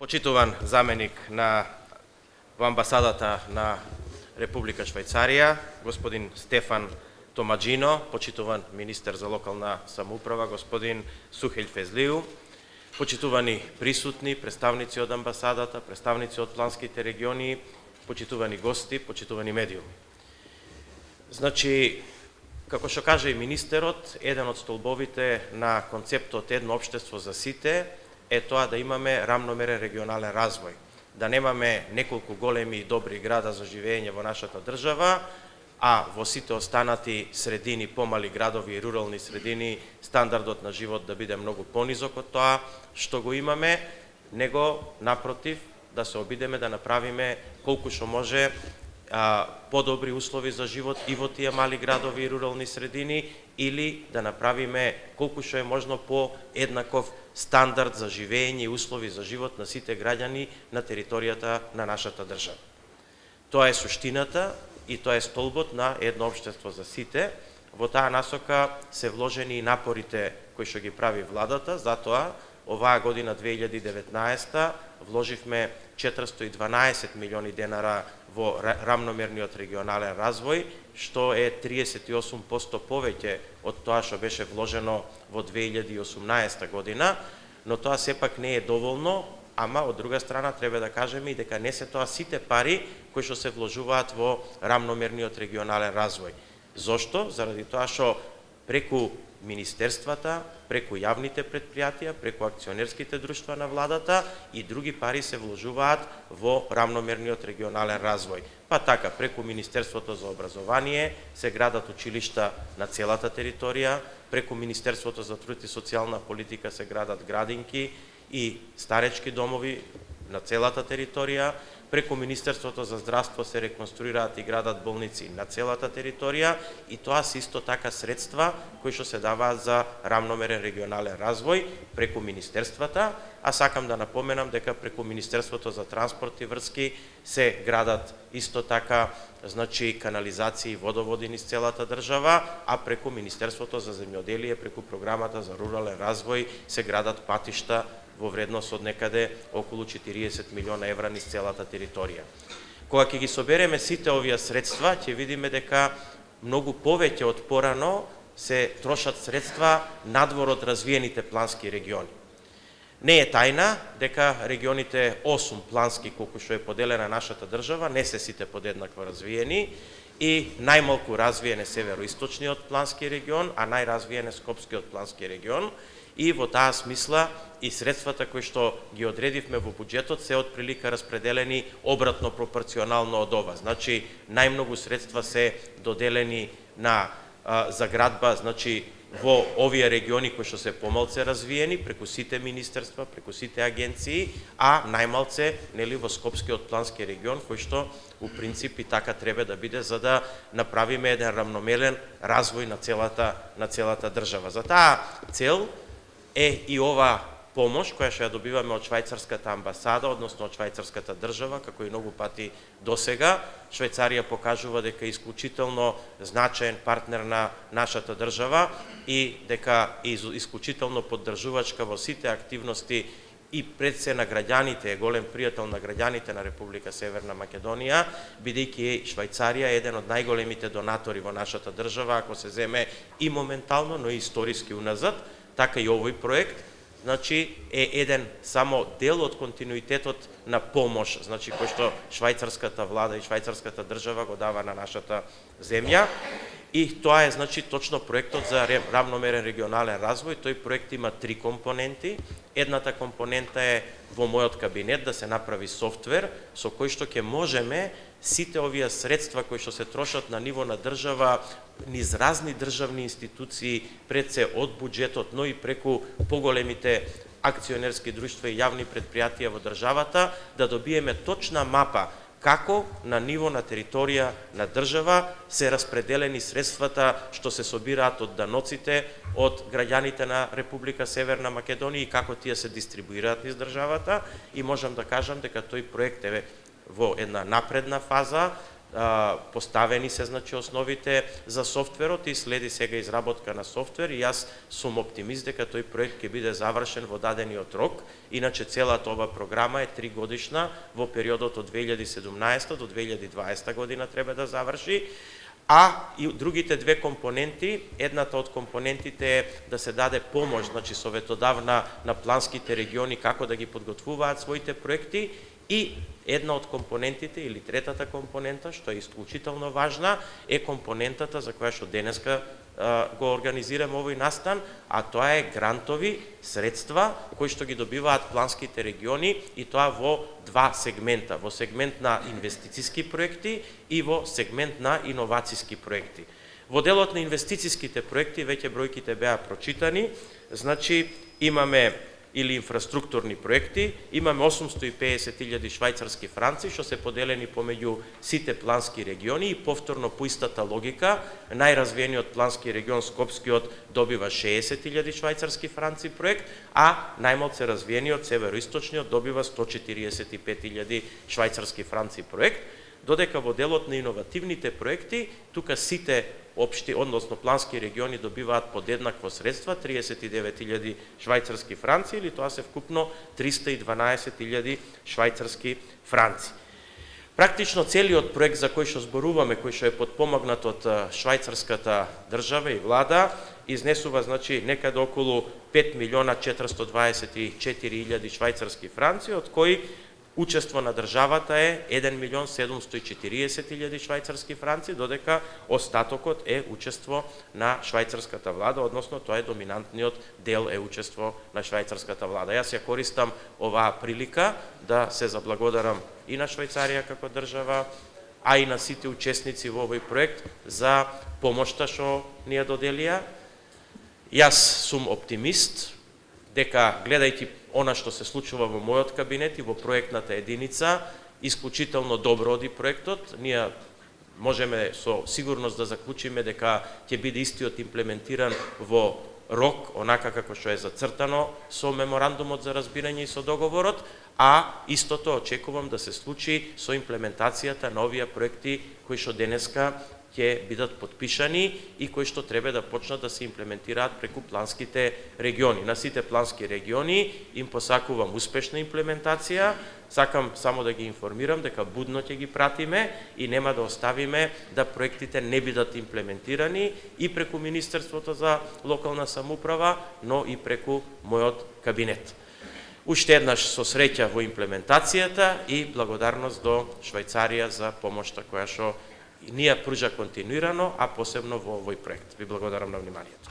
Почитуван заменик во амбасадата на Република Швајцарија, господин Стефан Томаџино, почитуван министер за локална самоуправа, господин Сухељ Фезлију, почитувани присутни, представници од амбасадата, представници од планските региони, почитувани гости, почитувани медиуми. Значи, како што кажа и министерот, еден од столбовите на концептот едно општество за сите е тоа да имаме рамномерен регионален развој, да немаме неколку големи и добри града за живење во нашата држава, а во сите останати средини, помали градови и рурални средини, стандардот на живот да биде многу понизок од тоа што го имаме, него напротив да се обидеме да направиме колку што може подобри услови за живот и во тие мали градови и рурални средини, или да направиме колку што е можно по еднаков стандард за живење и услови за живот на сите граѓани на територијата на нашата држава. Тоа е суштината и тоа е столбот на едно општество за сите. Во таа насока се вложени и напорите кои што ги прави владата, затоа оваа година 2019 вложивме 412 милиони денара во рамномерниот регионален развој, што е 38% повеќе од тоа што беше вложено во 2018 година, но тоа сепак не е доволно, ама од друга страна треба да кажеме и дека не се тоа сите пари кои што се вложуваат во рамномерниот регионален развој. Зошто? Заради тоа што преку министерствата, преку јавните предпријатија, преку акционерските друштва на владата и други пари се вложуваат во рамномерниот регионален развој. Па така, преку Министерството за образование се градат училишта на целата територија, преку Министерството за труд и социјална политика се градат градинки и старечки домови на целата територија, преку Министерството за здравство се реконструираат и градат болници на целата територија и тоа се исто така средства кои што се даваат за рамномерен регионален развој преку министерствата, а сакам да напоменам дека преку Министерството за транспорт и врски се градат исто така значи канализации и водоводи низ целата држава, а преку Министерството за земјоделие, преку програмата за рурален развој се градат патишта во вредност од некаде околу 40 милиона евра низ целата територија. Кога ќе ги собереме сите овие средства, ќе видиме дека многу повеќе од порано се трошат средства надвор од развиените плански региони. Не е тајна дека регионите 8 плански, колку што е поделена нашата држава, не се сите подеднакво развиени и најмалку развиен е североисточниот плански регион, а најразвиен е Скопскиот плански регион. И во таа смисла и средствата кои што ги одредивме во буџетот се отприлика распределени обратно пропорционално од ова. Значи, најмногу средства се доделени на заградба, значи, во овие региони кои што се помалце развиени, преку сите министерства, преку сите агенции, а најмалце нели во Скопскиот плански регион, кој што у принцип и така треба да биде за да направиме еден рамномерен развој на целата држава. За таа цел е и ова помош која што ја добиваме од швајцарската амбасада, односно од швајцарската држава, како и многу пати досега. Швајцарија покажува дека е исклучително значаен партнер на нашата држава и дека е исклучително поддржувачка во сите активности и пред се на граѓаните, е голем пријател на граѓаните на Република Северна Македонија, бидејќи Швајцарија е еден од најголемите донатори во нашата држава, ако се земе и моментално, но и историски уназад. Така и овој проект, значи, е еден само дел од континуитетот на помош, значи, кој што швајцарската влада и швајцарската држава го дава на нашата земја. И тоа е, значи, точно проектот за рамномерен регионален развој. Тој проект има 3 компоненти. Едната компонента е во мојот кабинет да се направи софтвер со кој што ќе можеме сите овие средства кои што се трошат на ниво на држава низ разни државни институции, пред се од буџетот, но и преку поголемите акционерски друштва и јавни предпријатија во државата, да добиеме точна мапа како на ниво на територија на држава се распределени средствата што се собираат од даноците, од граѓаните на Република Северна Македонија и како тие се дистрибуираат низ државата. И можам да кажам дека тој проект е во една напредна фаза, поставени се значи основите за софтверот и следи сега изработка на софтвер и јас сум оптимист дека тој проект ќе биде завршен во дадениот рок. Иначе целата ова програма е 3 годишна, во периодот од 2017 до 2020 година треба да заврши. А и другите две компоненти, едната од компонентите е да се даде помош, значи советодавна на планските региони како да ги подготвуваат своите проекти, и една од компонентите или третата компонента, што е исклучително важна, е компонентата за која што денеска го организираме овој настан, а тоа е грантови средства кои што ги добиваат планските региони, и тоа во два сегмента, во сегмент на инвестициски проекти и во сегмент на иновацијски проекти. Во делот на инвестициските проекти веќе бројките беа прочитани, значи имаме или инфраструктурни проекти, имаме 850.000 швајцарски франци, што се поделени помеѓу сите плански региони, и повторно по истата логика, најразвиениот плански регион Скопскиот добива 60.000 швајцарски франци проект, а најмалку развиениот североисточниот добива 145.000 швајцарски франци проект, додека во делот на иновативните проекти, тука сите општи, односно плански региони добиваат подеднакво средства, 39.000 швајцарски франци, или тоа се вкупно 312.000 швајцарски франци. Практично целиот проект за кој што зборуваме, кој што е подпомогнат од швајцарската држава и влада, изнесува значи некаде околу 5.424.000 швајцарски франци, од кои учество на државата е 1.740.000 швајцарски франци, додека остатокот е учество на швајцарската влада, односно тоа е доминантниот дел е учество на швајцарската влада. Јас ја користам оваа прилика да се заблагодарам и на Швајцарија како држава, а и на сите учесници во овој проект за помошта што ни ја доделија. Јас сум оптимист дека, гледајќи она што се случува во мојот кабинет и во проектната единица, исклучително добро оди проектот. Ние можеме со сигурност да заклучиме дека ќе биде истиот имплементиран во рок, онака како што е зацртано со меморандумот за разбирање и со договорот, а истото очекувам да се случи со имплементацијата на овие проекти кои што денеска ќе бидат подпишани и кои што треба да почнат да се имплементираат преку планските региони. На сите плански региони им посакувам успешна имплементација. Сакам само да ги информирам дека будно ќе ги пратиме и нема да оставиме да проектите не бидат имплементирани и преку Министерството за локална самоуправа, но и преку мојот кабинет. Уште еднаш со среќа во имплементацијата и благодарност до Швајцарија за помошта која што ни ја пружа континуирано, а посебно во овој проект. Ви благодарам на вниманието.